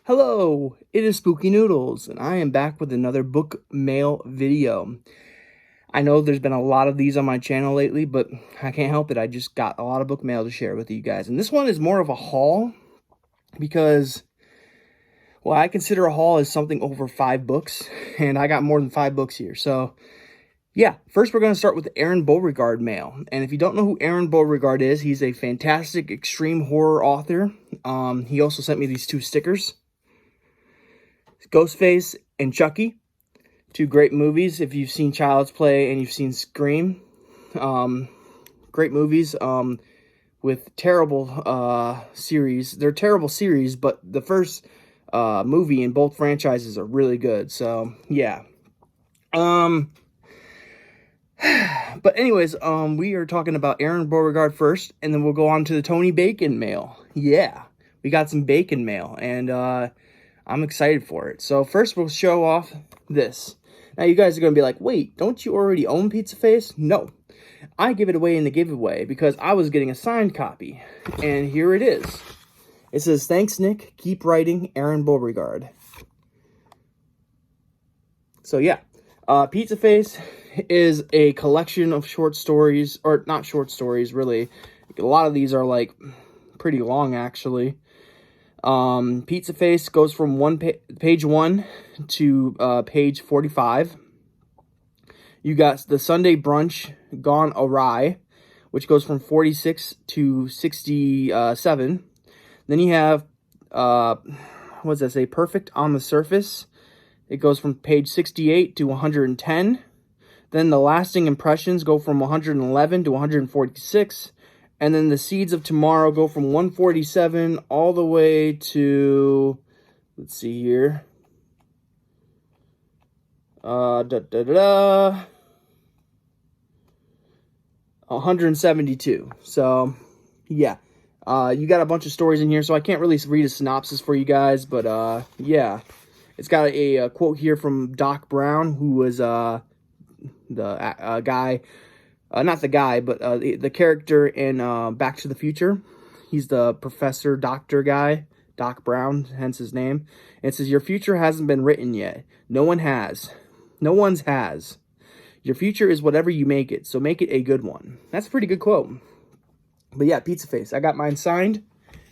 Hello, it is Spooky Noodles, and I am back with another book mail video. I know there's been a lot of these on my channel lately, but I can't help it. I just got a lot of book mail to share with you guys. And this one is more of a haul because, well, I consider a haul as something over 5 books, and I got more than 5 books here. So, yeah, first we're going to start with Aaron Beauregard mail. And if you don't know who Aaron Beauregard is, he's a fantastic extreme horror author. He also sent me these 2 stickers. Ghostface and Chucky, 2 great movies. If you've seen Child's Play and you've seen Scream, great movies with terrible series. They're terrible series, but the first movie in both franchises are really good. So yeah. But anyways, we are talking about Aaron Beauregard first, and then we'll go on to the Tony Bacon mail. Yeah, we got some Bacon mail, and I'm excited for it. So first we'll show off this. Now you guys are going to be like, wait, don't you already own Pizza Face? No. I give it away in the giveaway because I was getting a signed copy. And here it is. It says, thanks, Nick. Keep writing, Aaron Beauregard. So yeah, Pizza Face is a collection of short stories, or not short stories, really. A lot of these are like pretty long, actually. Pizza Face goes from page 1 to page 45. You got the Sunday Brunch Gone Awry, which goes from 46 to 67. Then you have what does that say? Perfect on the Surface. It goes from page 68 to 110. Then the Lasting Impressions go from 111 to 146. And then the Seeds of Tomorrow go from 147 all the way to, let's see here, 172. So, yeah, you got a bunch of stories in here, so I can't really read a synopsis for you guys, but, yeah. It's got a quote here from Doc Brown, who was the guy. Not the guy, but the character in Back to the Future. He's the professor, doctor guy, Doc Brown, hence his name. And it says, your future hasn't been written yet. No one has. No one's has. Your future is whatever you make it, so make it a good one. That's a pretty good quote. But yeah, Pizza Face. I got mine signed.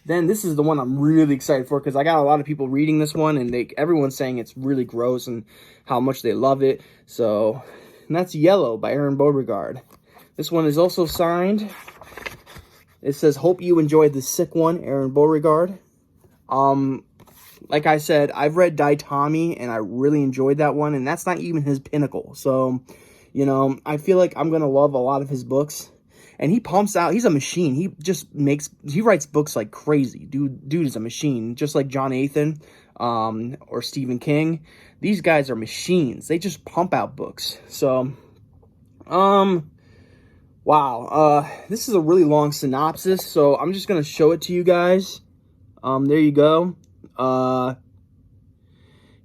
Then this is the one I'm really excited for because I got a lot of people reading this one, and everyone's saying it's really gross and how much they love it. So, and that's Yellow by Aaron Beauregard. This one is also signed. It says, hope you enjoyed the sick one, Aaron Beauregard. Like I said, I've read Daitami, and I really enjoyed that one, and that's not even his pinnacle. So, you know, I feel like I'm going to love a lot of his books. And he pumps out, he's a machine. He writes books like crazy. Dude is a machine, just like John Nathan or Stephen King. These guys are machines. They just pump out books. So, wow, this is a really long synopsis, so I'm just going to show it to you guys. There you go.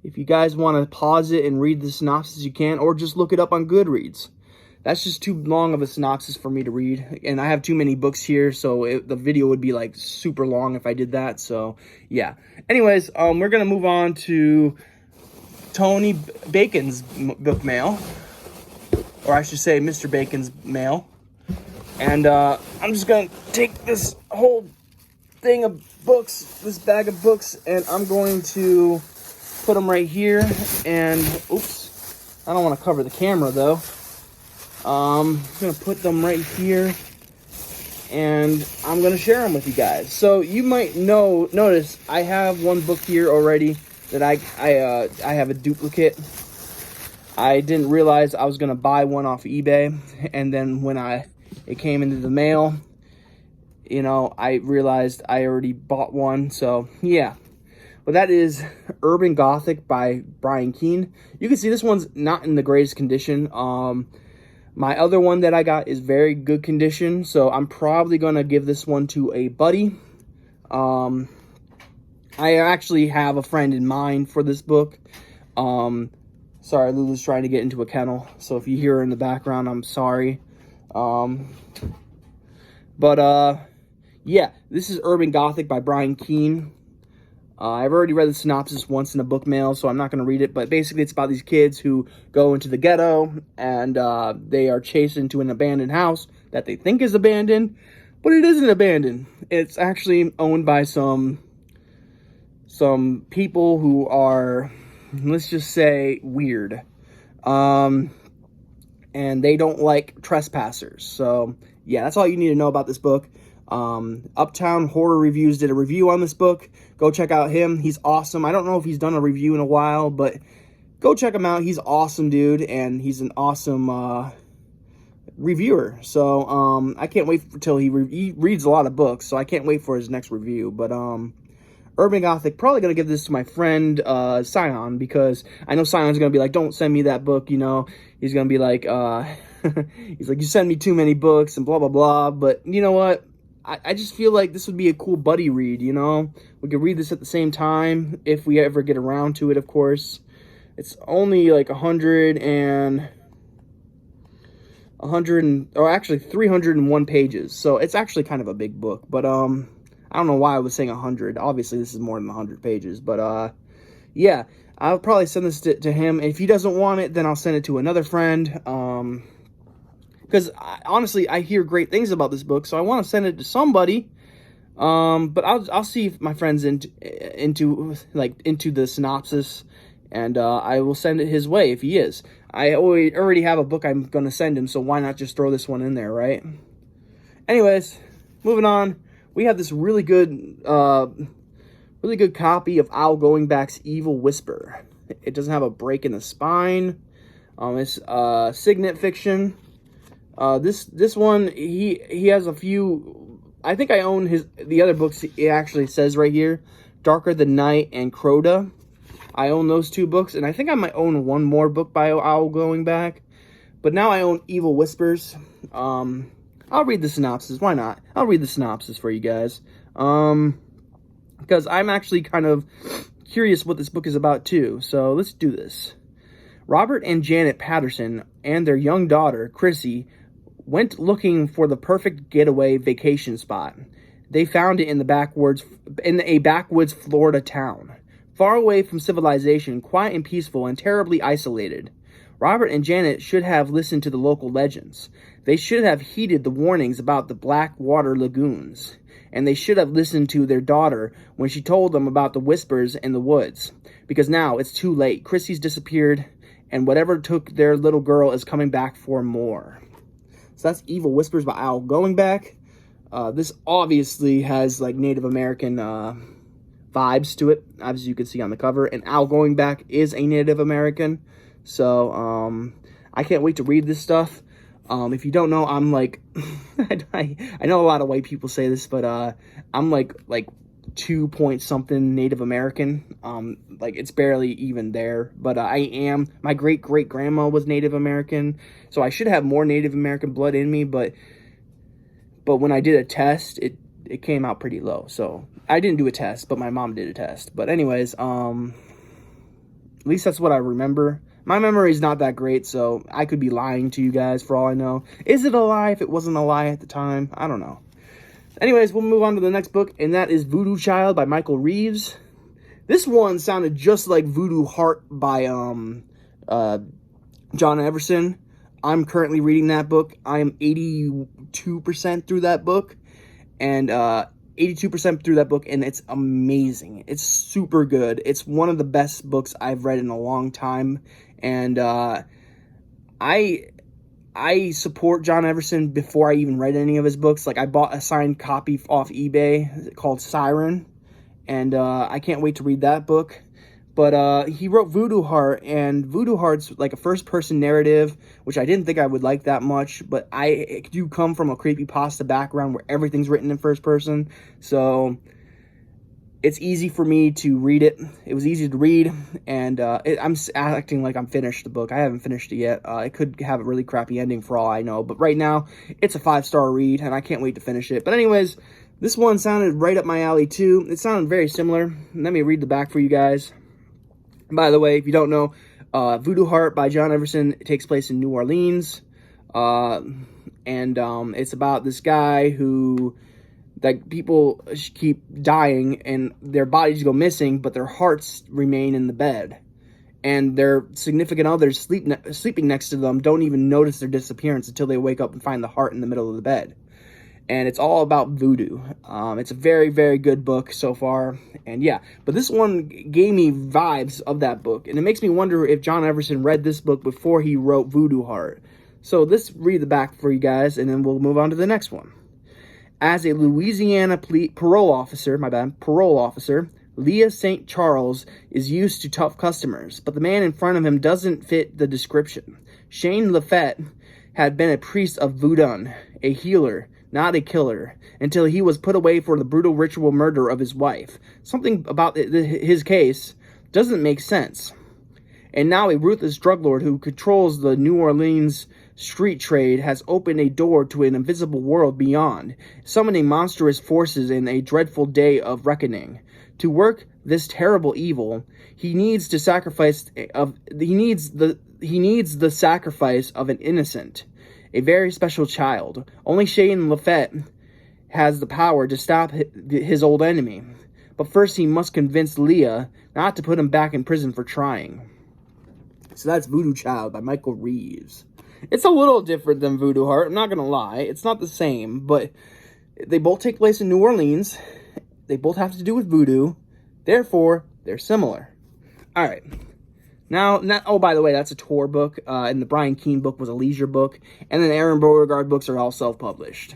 If you guys want to pause it and read the synopsis, you can, or just look it up on Goodreads. That's just too long of a synopsis for me to read, and I have too many books here, so the video would be, like, super long if I did that, so, yeah. Anyways, we're going to move on to Tony Bacon's book mail, or I should say Mr. Bacon's mail. And I'm just going to take this whole thing of books, this bag of books, and I'm going to put them right here. And, oops, I don't want to cover the camera, though. I'm going to put them right here, and I'm going to share them with you guys. So you might notice I have one book here already that I have a duplicate. I didn't realize I was going to buy one off eBay, and then when it came into the mail, you know, I realized I already bought one, so yeah. But that is Urban Gothic by Brian Keene. You can see this one's not in the greatest condition. My other one that I got is very good condition, so I'm probably going to give this one to a buddy. I actually have a friend in mind for this book. Sorry, Lulu's trying to get into a kennel, so if you hear her in the background, I'm sorry. Yeah, this is Urban Gothic by Brian Keene. I've already read the synopsis once in a book mail, so I'm not going to read it. But basically, it's about these kids who go into the ghetto, and they are chased into an abandoned house that they think is abandoned, but it isn't abandoned. It's actually owned by some people who are, let's just say, weird. And they don't like trespassers. So, yeah, that's all you need to know about this book. Uptown Horror Reviews did a review on this book. Go check out him. He's awesome. I don't know if he's done a review in a while, but go check him out. He's awesome, dude, and he's an awesome reviewer. So I can't wait until he reads a lot of books, so I can't wait for his next review. But Urban Gothic, probably going to give this to my friend Scion, because I know Scion's going to be like, don't send me that book, you know. He's going to be like, he's like, you send me too many books and blah, blah, blah. But you know what? I just feel like this would be a cool buddy read, you know? We could read this at the same time, if we ever get around to it, of course. It's only like 301 pages, so it's actually kind of a big book. But, I don't know why I was saying 100. Obviously, this is more than 100 pages, but, yeah. I'll probably send this to him. If he doesn't want it, then I'll send it to another friend, because honestly, I hear great things about this book, so I want to send it to somebody. But I'll see if my friend's into the synopsis, and I will send it his way if he is. I already have a book I'm gonna send him, so why not just throw this one in there, right? Anyways, moving on. We have this really good copy of Al Goingback's Evil Whisper. It doesn't have a break in the spine. It's Signet Fiction. This one, he has a few. I think I own the other books. It actually says right here, Darker Than Night and Crota. I own those two books, and I think I might own one more book by Al Goingback. But now I own Evil Whispers. I'll read the synopsis. Why not? I'll read the synopsis for you guys. Because I'm actually kind of curious what this book is about too. So let's do this. Robert and Janet Patterson and their young daughter, Chrissy, went looking for the perfect getaway vacation spot. They found it in a backwoods Florida town, far away from civilization, quiet and peaceful, and terribly isolated. Robert and Janet should have listened to the local legends. They should have heeded the warnings about the black water lagoons. And they should have listened to their daughter when she told them about the whispers in the woods. Because now it's too late. Chrissy's disappeared, and whatever took their little girl is coming back for more. So that's Evil Whispers by Al Goingback. This obviously has like Native American vibes to it, as you can see on the cover. And Al Goingback is a Native American. So I can't wait to read this stuff. If you don't know, I'm like, I know a lot of white people say this, but I'm like 2 point something Native American. Like it's barely even there, but I am. My great grandma was Native American, so I should have more Native American blood in me. But when I did a test, it came out pretty low. So I didn't do a test, but my mom did a test. But anyways, at least that's what I remember. My memory is not that great, so I could be lying to you guys for all I know. Is it a lie if it wasn't a lie at the time? I don't know. Anyways, we'll move on to the next book, and that is Voodoo Child by Michael Reeves. This one sounded just like Voodoo Heart by John Everson. I'm currently reading that book. I am 82% through that book, and 82% through that book, and it's amazing. It's super good. It's one of the best books I've read in a long time, and I support John Everson before I even read any of his books. Like, I bought a signed copy off eBay called Siren, and I can't wait to read that book. But he wrote Voodoo Heart, and Voodoo Heart's like a first-person narrative, which I didn't think I would like that much, but I do come from a creepypasta background where everything's written in first person, so it's easy for me to read it. It was easy to read, and I'm acting like I'm finished the book. I haven't finished it yet. It could have a really crappy ending for all I know, but right now, it's a 5-star read, and I can't wait to finish it. But anyways, this one sounded right up my alley, too. It sounded very similar. Let me read the back for you guys. By the way, if you don't know, Voodoo Heart by John Everson takes place in New Orleans. And it's about this guy who that people keep dying and their bodies go missing, but their hearts remain in the bed. And their significant others sleeping next to them don't even notice their disappearance until they wake up and find the heart in the middle of the bed. And it's all about voodoo. It's a very, very good book so far. And yeah, but this one gave me vibes of that book. And it makes me wonder if John Everson read this book before he wrote Voodoo Heart. So let's read the back for you guys, and then we'll move on to the next one. As a Louisiana parole officer, Leah St. Charles is used to tough customers, but the man in front of him doesn't fit the description. Shane Lafette had been a priest of voodoo, a healer, not a killer, until he was put away for the brutal ritual murder of his wife. Something about his case doesn't make sense. And now a ruthless drug lord who controls the New Orleans street trade has opened a door to an invisible world beyond, summoning monstrous forces in a dreadful day of reckoning. To work this terrible evil, he needs the sacrifice of an innocent, a very special child. Only Shane Lafette has the power to stop his old enemy. But first he must convince Leah not to put him back in prison for trying. So that's Voodoo Child by Michael Reeves. It's a little different than Voodoo Heart, I'm not going to lie. It's not the same, but they both take place in New Orleans. They both have to do with voodoo. Therefore, they're similar. All right. Now, oh, by the way, that's a tour book, and the Brian Keene book was a leisure book, and then the Aaron Beauregard books are all self-published.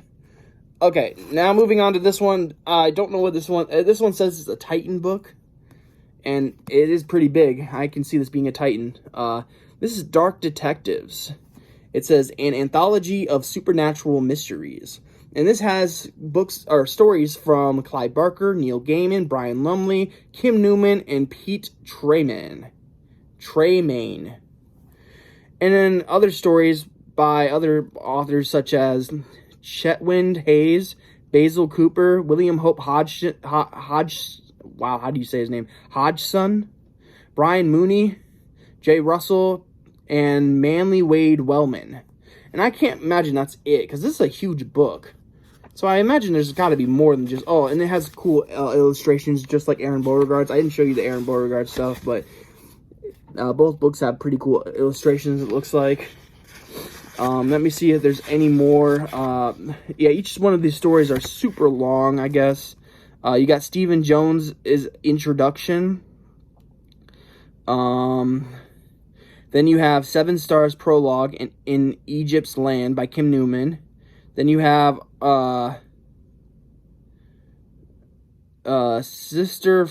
Okay, now moving on to this one. I don't know what this one says it's a Titan book, and it is pretty big. I can see this being a Titan. This is Dark Detectives. It says, an anthology of supernatural mysteries. And this has books or stories from Clive Barker, Neil Gaiman, Brian Lumley, Kim Newman, and Pete Tremaine. And then other stories by other authors such as Chetwynd Hayes, Basil Cooper, William Hope Hodgson, Brian Mooney, Jay Russell, and Manly Wade Wellman. And I can't imagine that's it, because this is a huge book. So I imagine there's got to be more than just... Oh, and it has cool illustrations, just like Aaron Beauregard's. I didn't show you the Aaron Beauregard stuff, but both books have pretty cool illustrations, it looks like. Let me see if there's any more. Yeah, each one of these stories are super long, I guess. You got Stephen Jones' introduction. Then you have Seven Stars Prologue in Egypt's Land by Kim Newman. Then you have Sister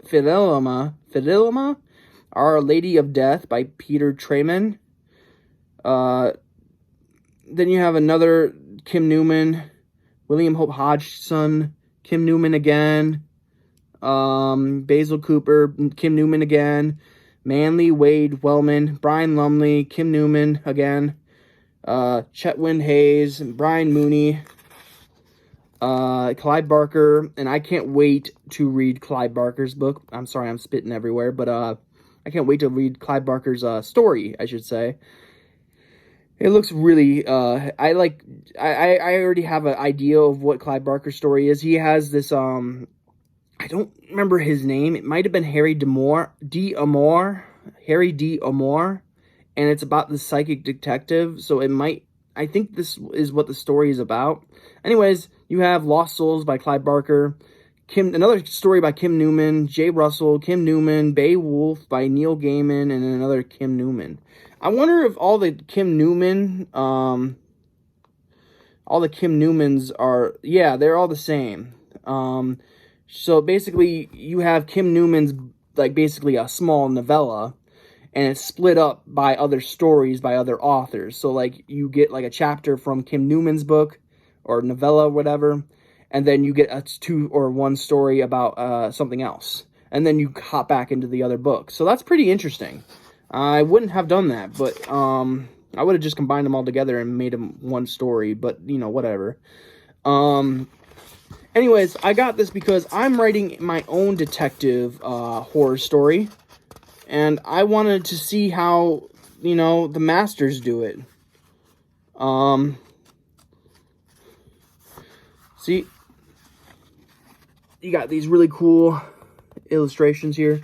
Fidelma, Our Lady of Death by Peter Tremaine. Then you have another Kim Newman, William Hope Hodgson, Kim Newman again, Basil Cooper, Kim Newman again, Manly Wade Wellman, Brian Lumley, Kim Newman again, Chetwynd Hayes, Brian Mooney, Clive Barker, and I can't wait to read Clive Barker's book. I'm sorry, I'm spitting everywhere, but I can't wait to read Clive Barker's story, I should say. It looks really, I already have an idea of what Clive Barker's story is. He has this, I don't remember his name. It might have been Harry D. Amor, and it's about the psychic detective, so I think this is what the story is about. Anyways, you have Lost Souls by Clive Barker, another story by Kim Newman, Jay Russell, Kim Newman, Beowulf by Neil Gaiman, and another Kim Newman. I wonder if all the Kim Newmans are, yeah, they're all the same. So basically, you have Kim Newman's, like, basically a small novella, and it's split up by other stories by other authors. So, like, you get, like, a chapter from Kim Newman's book, or novella, whatever, and then you get a 2 or 1 story about something else. And then you hop back into the other book. So that's pretty interesting. I wouldn't have done that, but I would have just combined them all together and made them one story, but, you know, whatever. Anyways, I got this because I'm writing my own detective horror story, and I wanted to see how, you know, the masters do it. See, you got these really cool illustrations here.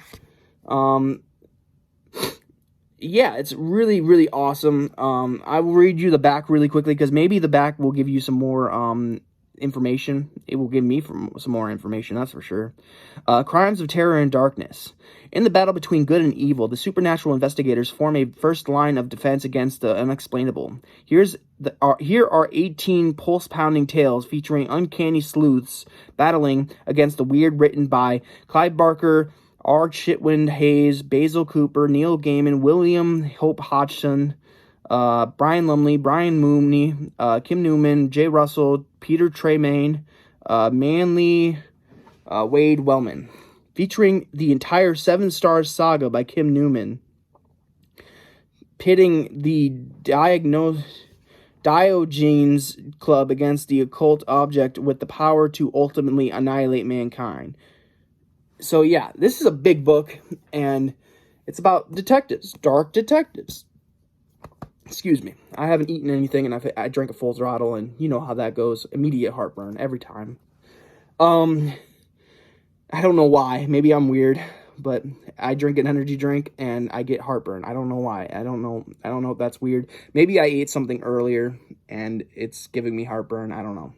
Yeah, it's really, really awesome. I will read you the back really quickly because maybe the back will give you some more information. It will give me some more information, that's for sure. Crimes of Terror and Darkness. In the battle between good and evil, the supernatural investigators form a first line of defense against the unexplainable. Here are 18 pulse-pounding tales featuring uncanny sleuths battling against the weird, written by Clive Barker, R. Chitwind Hayes, Basil Cooper, Neil Gaiman, William Hope Hodgson, Brian Lumley, Brian Mooney, Kim Newman, Jay Russell, Peter Tremaine, Manly Wade Wellman, featuring the entire Seven Stars saga by Kim Newman, pitting the Diogenes Club against the occult object with the power to ultimately annihilate mankind. So yeah, this is a big book, and it's about detectives, dark detectives. Excuse me. I haven't eaten anything, and I drank a full throttle, and you know how that goes. Immediate heartburn every time. I don't know why. Maybe I'm weird, but I drink an energy drink, and I get heartburn. I don't know why. I don't know if that's weird. Maybe I ate something earlier, and it's giving me heartburn. I don't know.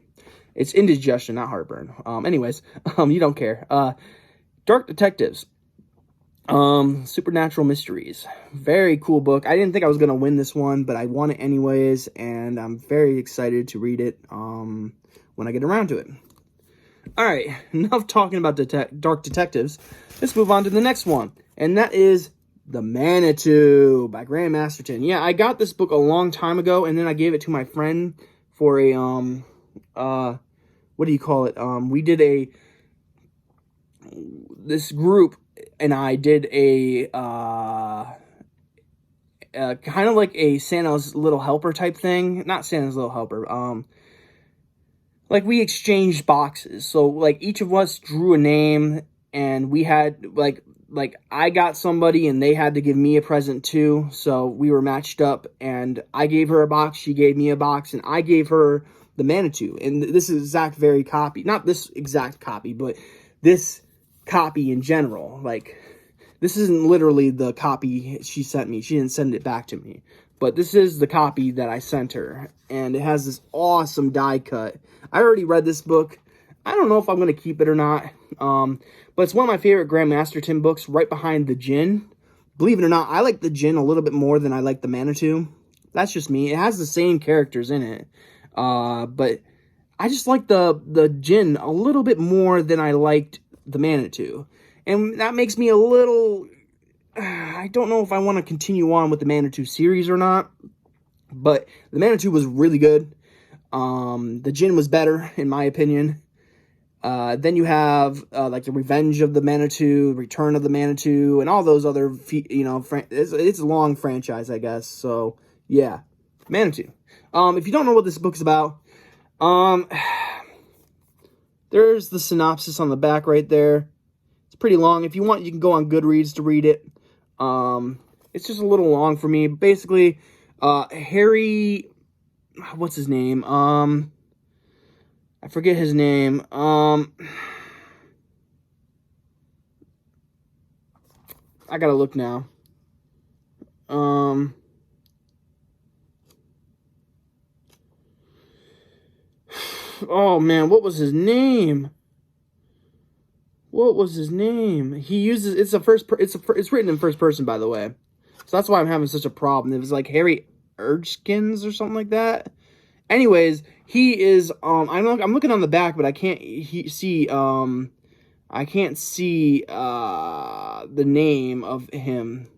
It's indigestion, not heartburn. Anyways, you don't care. Dark Detectives. Supernatural Mysteries. Very cool book. I didn't think I was going to win this one, but I won it anyways, and I'm very excited to read it when I get around to it. Alright, enough talking about Dark Detectives. Let's move on to the next one, and that is The Manitou by Graham Masterton. Yeah, I got this book a long time ago, and then I gave it to my friend for a, what do you call it? We did this group and I did a kind of like a Santa's Little Helper type thing. Not Santa's Little Helper. Like we exchanged boxes. So like each of us drew a name, and we had like I got somebody and they had to give me a present too. So we were matched up, and I gave her a box, she gave me a box, and I gave her the Manitou. And this is not this exact copy, but this copy in general. Like, this isn't literally the copy she sent me. She didn't send it back to me, but this is the copy that I sent her, and it has this awesome die cut. I already read this book. I don't know if I'm going to keep it or not, but it's one of my favorite Graham Masterton books, right behind the Djinn. Believe it or not, I like the Djinn a little bit more than I like the Manitou. That's just me. It has the same characters in it, but I just like the Djinn a little bit more than I liked the Manitou. And that makes me a little... I don't know if I want to continue on with the Manitou series or not. But the Manitou was really good. The Djinn was better, in my opinion. Then you have like the Revenge of the Manitou, Return of the Manitou, and all those other, it's a long franchise, I guess. So, yeah. Manitou. If you don't know what this book's about, there's the synopsis on the back right there. It's pretty long. If you want, you can go on Goodreads to read it. It's just a little long for me. Basically, Harry, what's his name? I forget his name. I gotta look now. Oh man, what was his name? What was his name? He uses it's written in first person, by the way. So that's why I'm having such a problem. It was like Harry Erskines or something like that. Anyways, he is I'm looking on the back, but I can't see the name of him.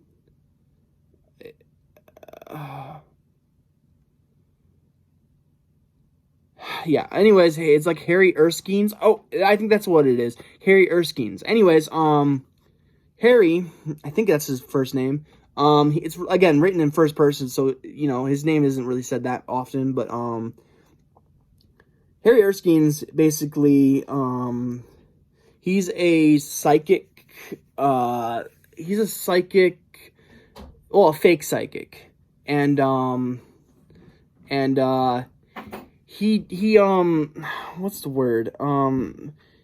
Yeah, anyways, hey, it's like Harry Erskines. Oh, I think that's what it is. Harry Erskines. Anyways, Harry, I think that's his first name. It's, again, written in first person, so, his name isn't really said that often, but, Harry Erskines, basically, he's a psychic, a fake psychic, and, what's the word?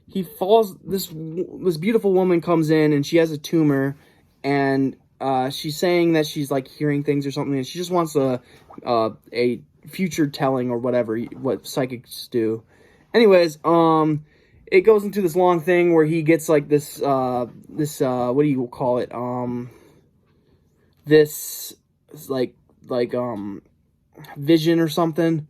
He falls. This beautiful woman comes in, and she has a tumor, and she's saying that she's like hearing things or something, and she just wants a future telling or whatever, what psychics do. Anyways, it goes into this long thing where he gets like this what do you call it? This like vision or something,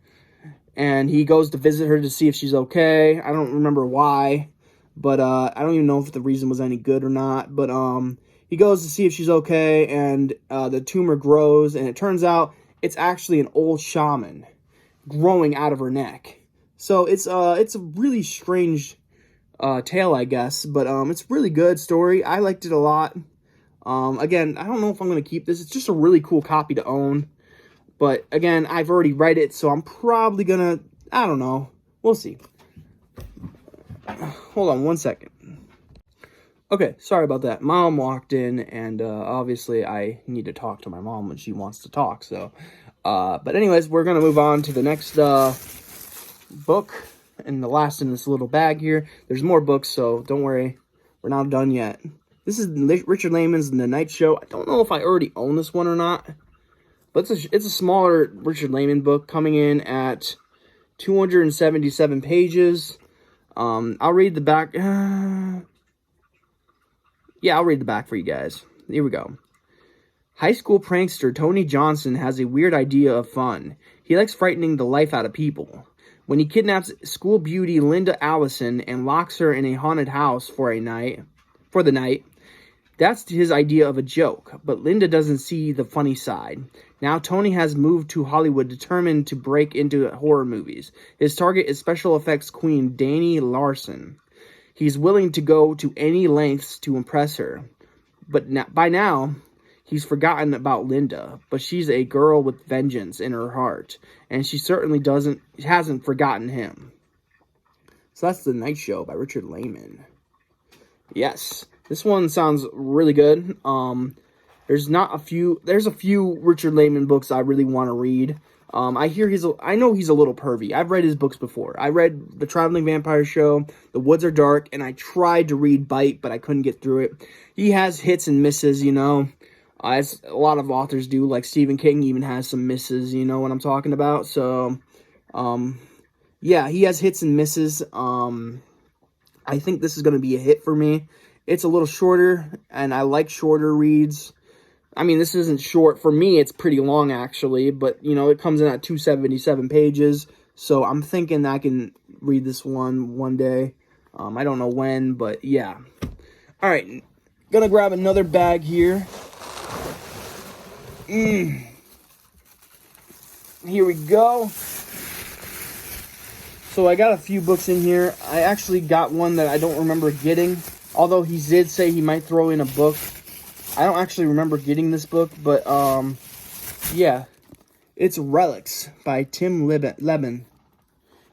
and he goes to visit her to see if she's okay. I don't remember why, but I don't even know if the reason was any good or not, but he goes to see if she's okay, and the tumor grows, and it turns out it's actually an old shaman growing out of her neck. So it's a really strange tale, I guess, but it's a really good story. I liked it a lot. Again, I don't know if I'm going to keep this. It's just a really cool copy to own. But again, I've already read it, so I'm probably going to, I don't know. We'll see. Hold on one second. Okay, sorry about that. Mom walked in, and obviously I need to talk to my mom when she wants to talk. So, but anyways, we're going to move on to the next book, and the last in this little bag here. There's more books, so don't worry. We're not done yet. This is Richard Lehman's The Night Show. I don't know if I already own this one or not, but it's a smaller Richard Lehman book coming in at 277 pages. I'll read the back. Yeah, I'll read the back for you guys. Here we go. High school prankster Tony Johnson has a weird idea of fun. He likes frightening the life out of people. When he kidnaps school beauty Linda Allison and locks her in a haunted house for the night, that's his idea of a joke, but Linda doesn't see the funny side. Now Tony has moved to Hollywood determined to break into horror movies. His target is special effects queen Dani Larson. He's willing to go to any lengths to impress her. But by now, he's forgotten about Linda, but she's a girl with vengeance in her heart, and she certainly hasn't forgotten him. So that's The Night Show by Richard Lehman. Yes. This one sounds really good. There's a few Richard Lehman books I really want to read. I know he's a little pervy. I've read his books before. I read The Traveling Vampire Show, The Woods Are Dark, and I tried to read Bite, but I couldn't get through it. He has hits and misses, you know, as a lot of authors do. Like Stephen King even has some misses, you know what I'm talking about. So, yeah, he has hits and misses. I think this is going to be a hit for me. It's a little shorter, and I like shorter reads. I mean, this isn't short. For me, it's pretty long, actually. But, you know, it comes in at 277 pages. So I'm thinking I can read this one day. I don't know when, but yeah. All right. Gonna grab another bag here. Here we go. So I got a few books in here. I actually got one that I don't remember getting. Although he did say he might throw in a book. I don't actually remember getting this book, but, yeah. It's Relics by Tim Leben.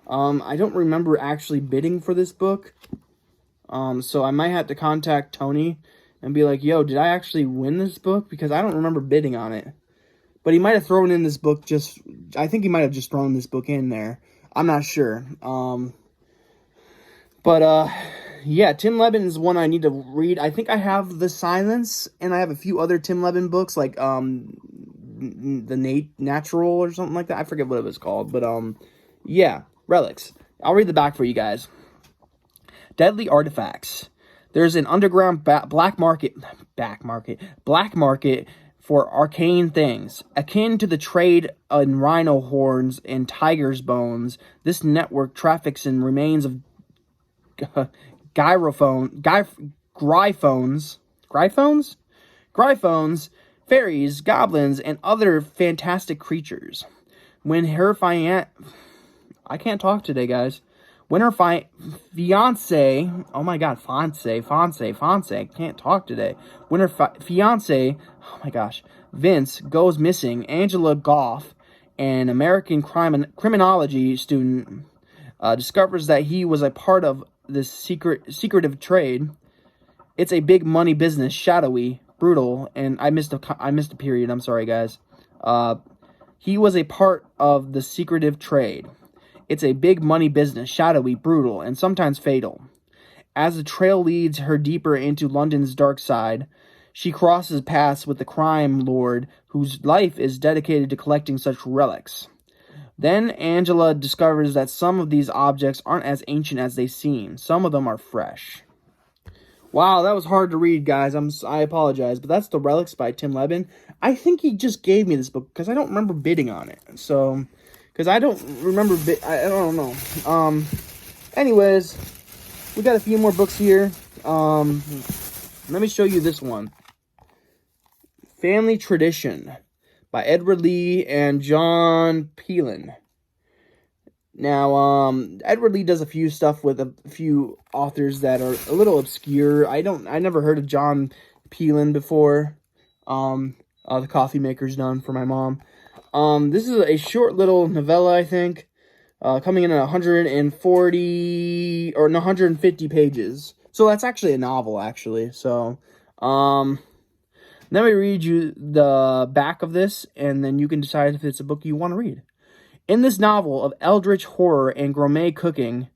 I don't remember actually bidding for this book. So I might have to contact Tony and be like, yo, did I actually win this book? Because I don't remember bidding on it. But he might have thrown in this book I think he might have just thrown this book in there. I'm not sure. Yeah, Tim Leben is one I need to read. I think I have The Silence, and I have a few other Tim Leben books, like The Natural or something like that. I forget what it was called, but yeah, Relics. I'll read the back for you guys. Deadly Artifacts. There's an underground black market for arcane things, akin to the trade in rhino horns and tiger's bones. This network traffics in remains of gryphones, fairies, goblins, and other fantastic creatures. When her fiance, I can't talk today, guys. When her fiance, oh my god, Fonse, I can't talk today. When her fiance, oh my gosh, Vince goes missing, Angela Goff, an American criminology student, discovers that he was a part of this secretive trade. It's a big money business, shadowy, brutal, and I missed a period. I'm sorry, guys. He was a part of the secretive trade. It's a big money business, shadowy, brutal, and sometimes fatal. As the trail leads her deeper into London's dark side, she crosses paths with the crime lord whose life is dedicated to collecting such relics. Then Angela discovers that some of these objects aren't as ancient as they seem. Some of them are fresh. Wow, that was hard to read, guys. I apologize, but that's The Relics by Tim Levin. I think he just gave me this book because I don't remember bidding on it. So, because I don't remember I don't know. Anyways, we got a few more books here. Let me show you this one. Family Tradition by Edward Lee and John Peelin. Now, Edward Lee does a few stuff with a few authors that are a little obscure. I never heard of John Peelin before. The Coffee Maker's done for my mom. This is a short little novella, I think, coming in at 140 or 150 pages. So that's actually a novel, actually. So, let me read you the back of this, and then you can decide if it's a book you want to read. In this novel of eldritch horror and gourmet cooking,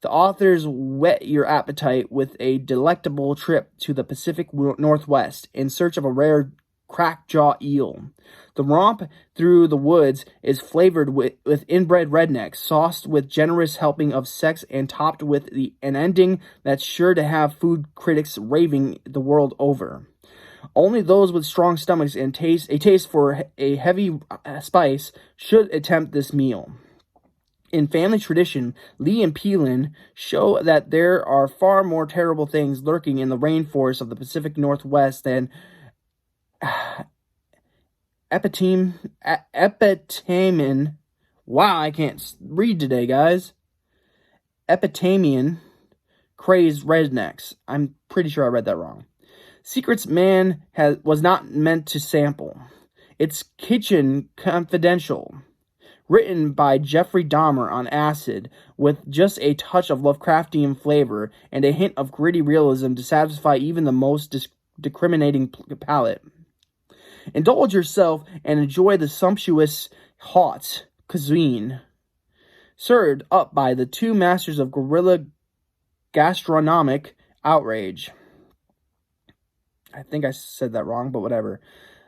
the authors whet your appetite with a delectable trip to the Pacific Northwest in search of a rare crackjaw eel. The romp through the woods is flavored with inbred rednecks, sauced with generous helping of sex, and topped with an ending that's sure to have food critics raving the world over. Only those with strong stomachs and a taste for a heavy spice should attempt this meal. In Family Tradition, Lee and Peelin show that there are far more terrible things lurking in the rainforests of the Pacific Northwest than epitamian. Wow, I can't read today, guys. Epitamian crazed rednecks. I'm pretty sure I read that wrong. Secrets man was not meant to sample. It's Kitchen Confidential, written by Jeffrey Dahmer on acid, with just a touch of Lovecraftian flavor and a hint of gritty realism to satisfy even the most discriminating palate. Indulge yourself and enjoy the sumptuous hot cuisine, served up by the two masters of guerrilla gastronomic outrage. I think I said that wrong, but whatever.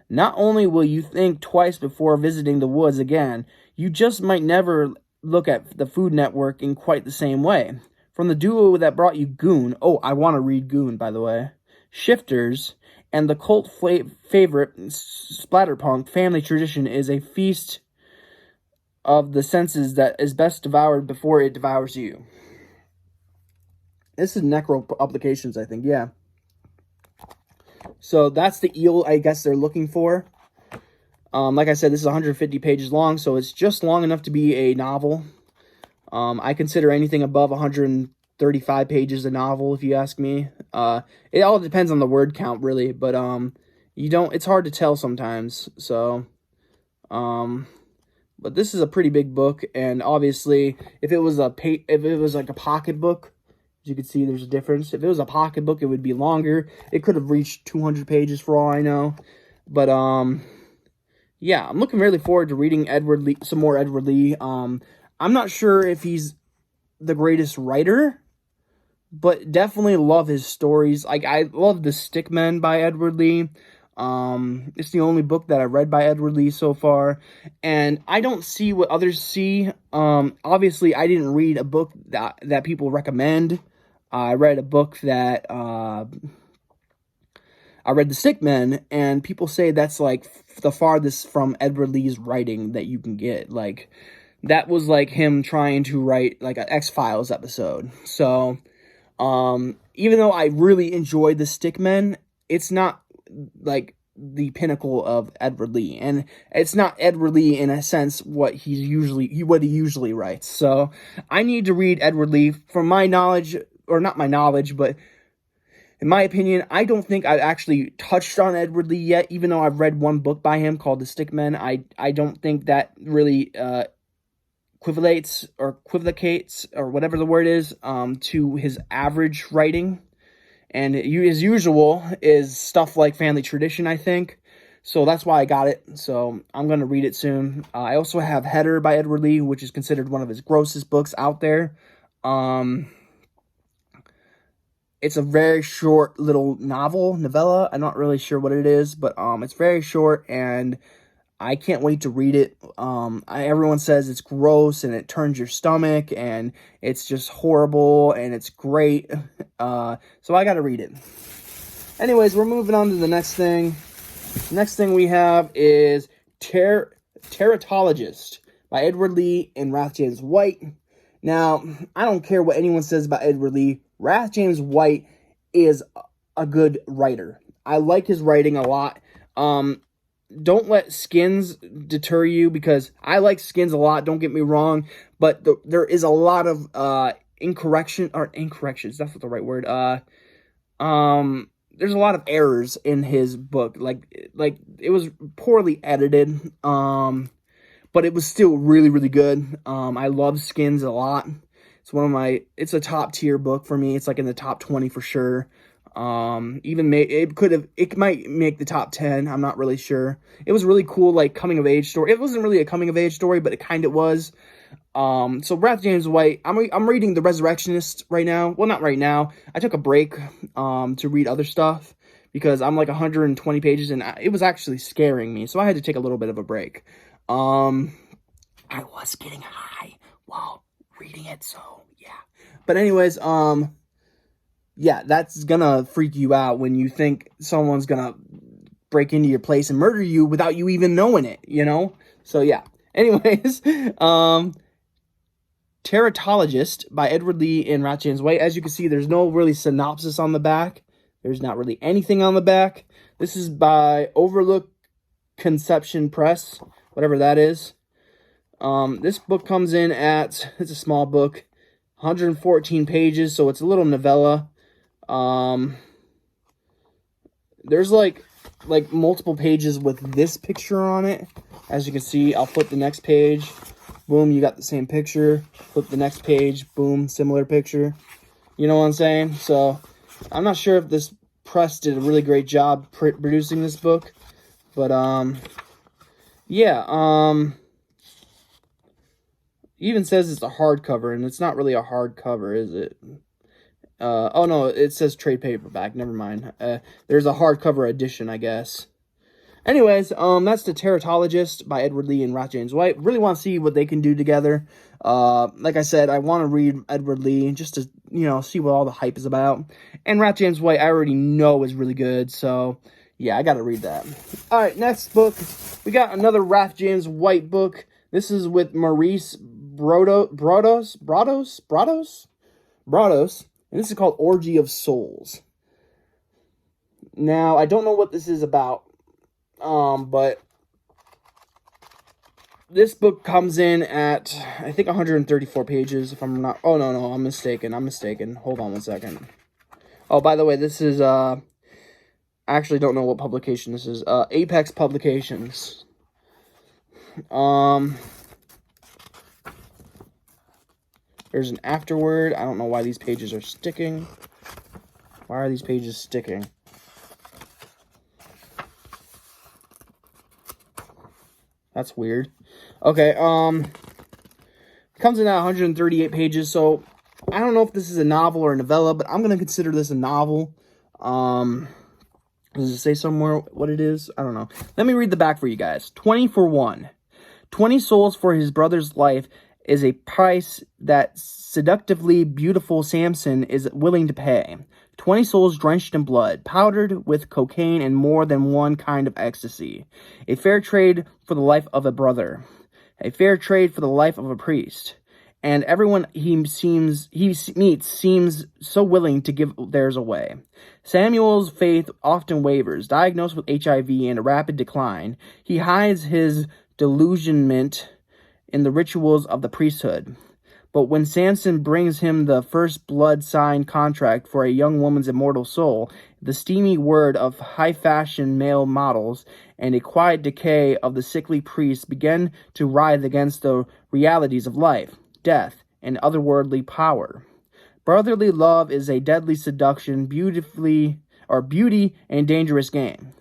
Not only will you think twice before visiting the woods again, you just might never look at the Food Network in quite the same way. From the duo that brought you Goon, oh, I want to read Goon, by the way, Shifters, and the cult favorite splatterpunk Family Tradition is a feast of the senses that is best devoured before it devours you. This is Necro Publications, I think, yeah. So that's the eel I guess they're looking for. Like I said, this is 150 pages long, so it's just long enough to be a novel. I consider anything above 135 pages a novel, if you ask me. It all depends on the word count, really, but it's hard to tell sometimes. So, but this is a pretty big book, and obviously, if it was like a pocket book, as you can see, there's a difference. If it was a pocket book, it would be longer. It could have reached 200 pages for all I know. But, yeah, I'm looking really forward to reading some more Edward Lee. I'm not sure if he's the greatest writer, but definitely love his stories. Like, I love The Stickmen by Edward Lee. It's the only book that I read by Edward Lee so far, and I don't see what others see. Obviously, I didn't read a book that people recommend. I read a book that, I read The Stickmen, and people say that's, like, the farthest from Edward Lee's writing that you can get. Like, that was, like, him trying to write, like, an X-Files episode. So, even though I really enjoyed The Stickmen, it's not, like, the pinnacle of Edward Lee. And it's not Edward Lee, in a sense, what he usually writes. So, I need to read Edward Lee. From my knowledge, or not my knowledge, but in my opinion, I don't think I've actually touched on Edward Lee yet, even though I've read one book by him called The Stickmen. I don't think that really equivocates, or whatever the word is, to his average writing. And as usual is stuff like Family Tradition, I think. So that's why I got it. So I'm going to read it soon. I also have Header by Edward Lee, which is considered one of his grossest books out there. It's a very short little novella. I'm not really sure what it is, but it's very short, and I can't wait to read it. Everyone says it's gross and it turns your stomach and it's just horrible and it's great. So I got to read it. Anyways, we're moving on to the next thing. The next thing we have is Teratologist by Edward Lee and Wrath James White. Now, I don't care what anyone says about Edward Lee. Wrath James White is a good writer. I like his writing a lot. Don't let Skins deter you, because I like Skins a lot, don't get me wrong, but there is a lot of incorrections, that's not the right word. There's a lot of errors in his book. Like it was poorly edited, but it was still really, really good. I love Skins a lot. It's a top tier book for me. It's like in the top 20 for sure. It might make the top 10. I'm not really sure. It was really cool, like coming of age story. It wasn't really a coming of age story, but it kind of was. So Wrath James White, I'm reading The Resurrectionist right now. Well, not right now. I took a break, to read other stuff because I'm like 120 pages and it was actually scaring me. So I had to take a little bit of a break. I was getting high while reading it. So yeah, but anyways, yeah, that's gonna freak you out when you think someone's gonna break into your place and murder you without you even knowing it, you know? So yeah. Anyways, Teratologist by Edward Lee and Wrath James White. As you can see, there's no really synopsis on the back. There's not really anything on the back. This is by Overlook Conception Press, whatever that is. This book comes in at, it's a small book, 114 pages, so it's a little novella. There's like multiple pages with this picture on it. As you can see, I'll flip the next page. Boom, you got the same picture. Flip the next page. Boom, similar picture. You know what I'm saying? So, I'm not sure if this press did a really great job producing this book. But, yeah, even says it's a hardcover, and it's not really a hardcover, is it? Oh no, it says trade paperback. Never mind. There's a hardcover edition, I guess. Anyways, that's The Teratologist by Edward Lee and Wrath James White. Really want to see what they can do together. Like I said, I want to read Edward Lee just to, see what all the hype is about. And Wrath James White, I already know is really good, so yeah, I got to read that. All right, next book. We got another Wrath James White book. This is with Maurice Broaddus. And this is called Orgy of Souls. Now, I don't know what this is about. But this book comes in at, I think, 134 pages, if I'm not, oh, no, I'm mistaken, hold on one second. Oh, by the way, this is, I actually don't know what publication this is, Apex Publications. There's an afterword. I don't know why these pages are sticking. Why are these pages sticking? That's weird. Okay, comes in at 138 pages, so I don't know if this is a novel or a novella, but I'm going to consider this a novel. Does it say somewhere what it is? I don't know. Let me read the back for you guys. 20 for 1. 20 souls for his brother's life is a price that seductively beautiful Samson is willing to pay. 20 souls drenched in blood, powdered with cocaine and more than one kind of ecstasy. A fair trade for the life of a brother. A fair trade for the life of a priest. And everyone he meets seems so willing to give theirs away. Samuel's faith often wavers. Diagnosed with HIV and a rapid decline, he hides his delusionment in the rituals of the priesthood. But when Samson brings him the first blood-signed contract for a young woman's immortal soul, the steamy word of high-fashion male models and a quiet decay of the sickly priest begin to writhe against the realities of life, death, and otherworldly power. Brotherly love is a deadly seduction, beauty and dangerous game.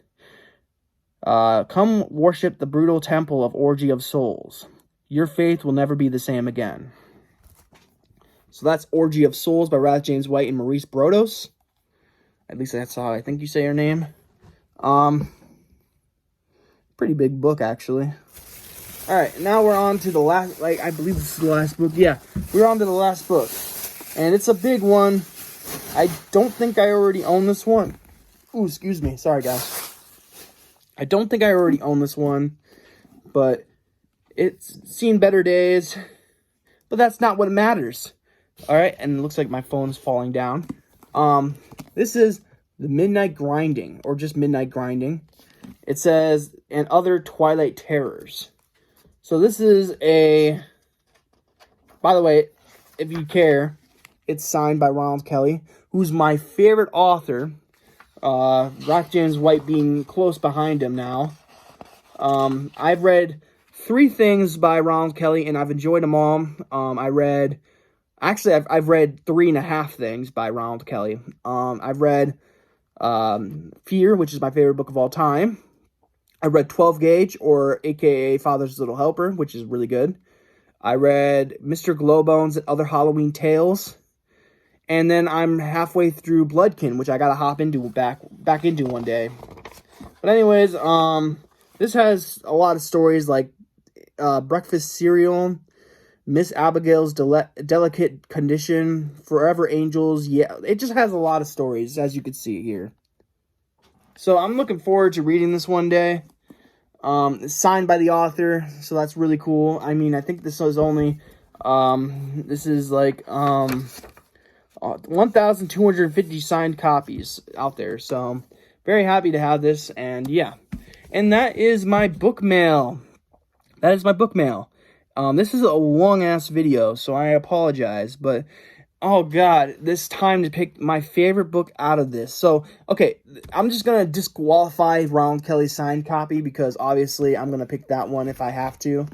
Come worship the brutal temple of Orgy of Souls. Your faith will never be the same again. So that's Orgy of Souls by Ralph James White and Maurice Broaddus. At least that's how I think you say her name. Pretty big book, actually. All right, now we're on to the last, like, I believe this is the last book. Yeah, we're on to the last book. And it's a big one. I don't think I already own this one. Ooh, excuse me. Sorry, guys. I don't think I already own this one. But it's seen better days. But that's not what matters. All right, and it looks like my phone's falling down. This is The Midnight Grinding, or just Midnight Grinding. It says, and other Twilight Terrors. So this is a, by the way, if you care, it's signed by Ronald Kelly, who's my favorite author. Ralph James White being close behind him now. I've read 3 things by Ronald Kelly, and I've enjoyed them all. I've read 3.5 things by Ronald Kelly. I've read Fear, which is my favorite book of all time. I read 12 Gauge, or AKA Father's Little Helper, which is really good. I read Mr. Glowbones and Other Halloween Tales. And then I'm halfway through Bloodkin, which I gotta hop into back into one day. But anyways, this has a lot of stories like Breakfast Cereal, Miss Abigail's Delicate Condition, Forever Angels. Yeah, it just has a lot of stories, as you can see here. So I'm looking forward to reading this one day. It's signed by the author, so that's really cool. I mean, I think this is only, this is like, 1,250 signed copies out there. So very happy to have this, and yeah. And that is my book mail. That is my book mail. This is a long-ass video, so I apologize, but oh god, this time to pick my favorite book out of this. So, okay, I'm just gonna disqualify Ronald Kelly's signed copy, because obviously I'm gonna pick that one if I have to.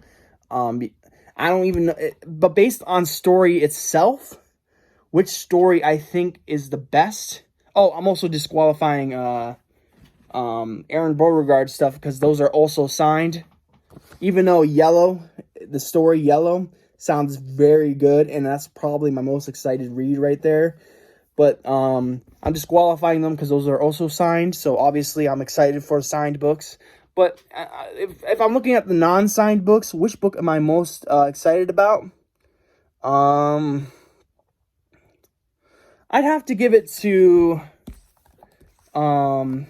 I don't even know, but based on story itself, which story I think is the best. Oh, I'm also disqualifying Aaron Beauregard stuff, because those are also signed. Even though the story Yellow sounds very good, and that's probably my most excited read right there. But I'm disqualifying them because those are also signed, so obviously I'm excited for signed books. But if I'm looking at the non-signed books, which book am I most excited about? I'd have to give it to Family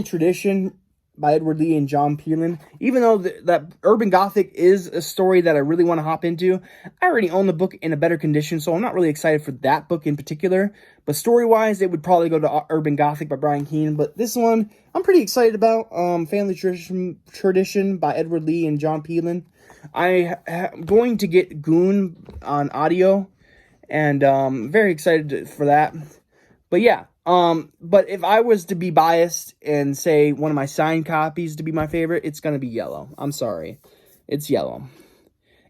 Tradition by Edward Lee and John Pearlin. Even though that Urban Gothic is a story that I really want to hop into, I already own the book in a better condition, so I'm not really excited for that book in particular. But story-wise, it would probably go to Urban Gothic by Brian Keene. But this one, I'm pretty excited about. Family Tradition by Edward Lee and John Pearlin. I'm going to get Goon on audio, and very excited for that. But yeah. But if I was to be biased and say one of my signed copies to be my favorite, it's going to be Yellow. I'm sorry. It's Yellow.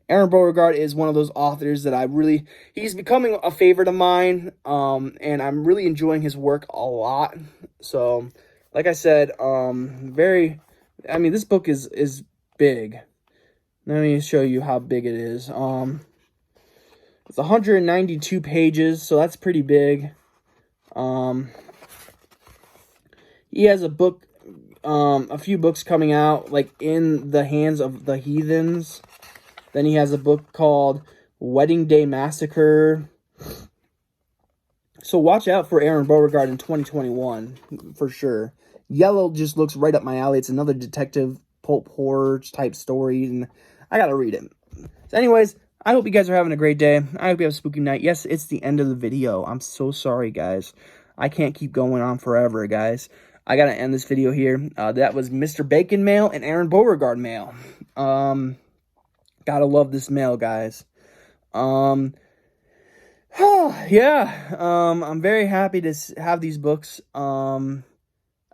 Aaron Beauregard is one of those authors that he's becoming a favorite of mine. And I'm really enjoying his work a lot. So, like I said, this book is big. Let me show you how big it is. It's 192 pages, so that's pretty big. He has a few books coming out, like In the Hands of the Heathens. Then he has a book called Wedding Day Massacre. So watch out for Aaron Beauregard in 2021, for sure. Yellow just looks right up my alley. It's another detective pulp horror type story, and I gotta read it. So anyways, I hope you guys are having a great day. I hope you have a spooky night. Yes, it's the end of the video. I'm so sorry, guys. I can't keep going on forever, guys. I gotta end this video here. That was Mr. Bacon mail and Aaron Beauregard mail. Gotta love this mail, guys. Yeah. I'm very happy to have these books.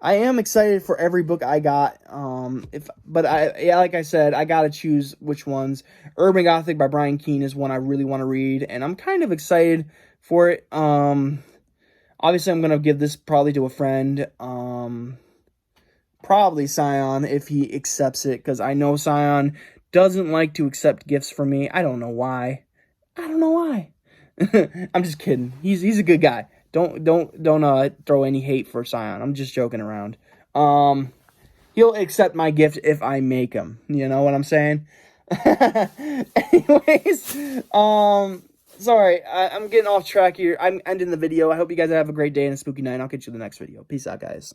I am excited for every book I got. Like I said, I gotta choose which ones. Urban Gothic by Brian Keene is one I really want to read, and I'm kind of excited for it. Obviously, I'm gonna give this probably to a friend. probably Scion if he accepts it, because I know Scion doesn't like to accept gifts from me. I don't know why. I don't know why. I'm just kidding. He's a good guy. Don't throw any hate for Scion. I'm just joking around. He'll accept my gift if I make him. You know what I'm saying? Anyways, sorry, I'm getting off track here. I'm ending the video. I hope you guys have a great day and a spooky night. I'll catch you in the next video. Peace out, guys.